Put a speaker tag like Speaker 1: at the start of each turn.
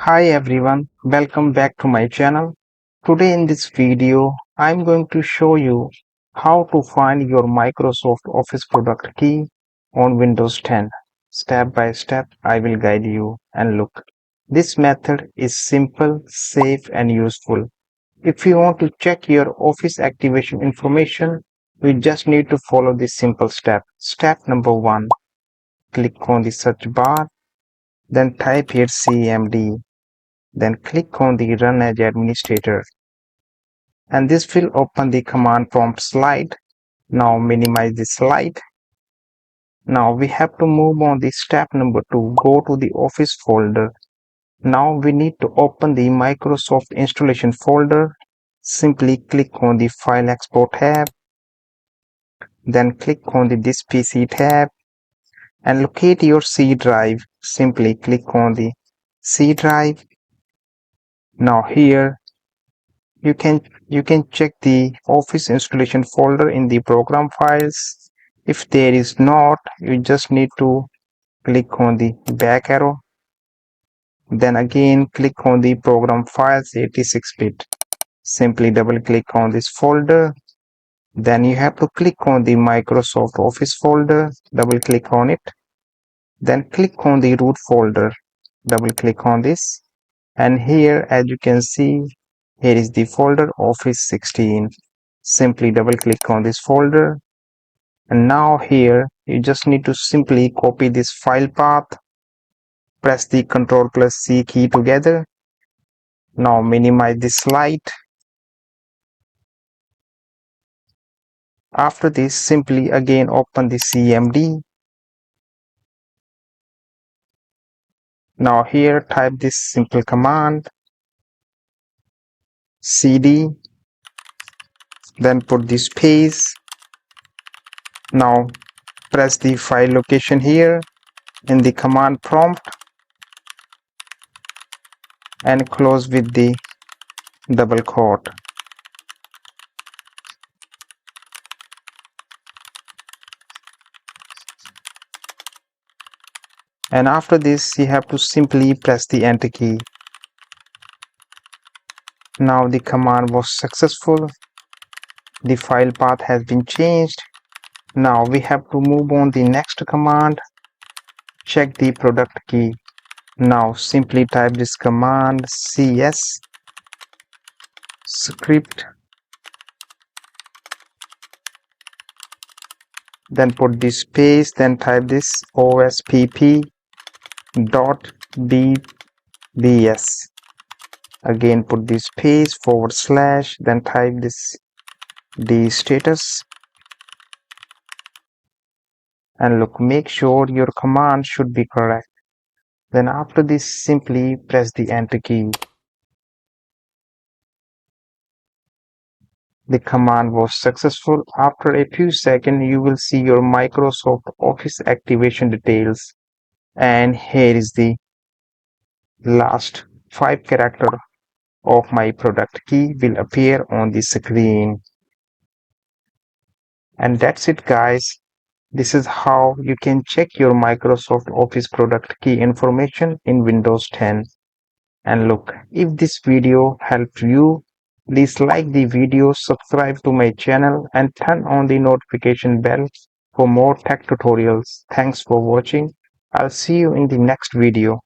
Speaker 1: Hi everyone, welcome back to my channel. Today in this video, I'm going to show you how to find your Microsoft Office product key on Windows 10. Step by step, I will guide you and look. This method is simple, safe and useful. If you want to check your Office activation information, you just need to follow this simple step. Step number 1, click on the search bar, then type here CMD. Then click on the Run as Administrator, and this will open the command prompt slide. Now minimize the slide. Now we have to move on the step number 2. Go to the Office folder. Now we need to open the Microsoft installation folder. Simply click on the File Export tab. Then click on the This PC tab and locate your C drive. Simply click on the C drive. Now here you can check the Office installation folder in the program files. If there is not, you just need to click on the back arrow, then again click on the program files 86-bit. Simply double click on this folder, then you have to click on the Microsoft Office folder, double click on it, then click on the root folder, double click on this, and here as you can see, here is the folder Office 16. Simply double click on this folder, and now here you just need to simply copy this file path, press the Ctrl plus C key together. Now minimize the slide. After this, simply again open the CMD. Now here type this simple command cd, then put the space. Now press the file location here in the command prompt and close with the double quote. And after this, you have to simply press the enter key. Now the command was successful. The file path has been changed. Now we have to move on the next command. Check the product key. Now simply type this command cscript, then put the space, then type this ospp.vbs. Again put the space / then type this dstatus, and look, make sure your command should be correct. Then after this, simply press the enter key. The command was successful. After a few seconds, you will see your Microsoft Office activation details, and here is the last 5 characters of my product key will appear on the screen. And that's it, guys. This is how you can check your Microsoft Office product key information in Windows 10. And look, if this video helped you, please like the video, subscribe to my channel and turn on the notification bell for more tech tutorials. Thanks for watching. I'll see you in the next video.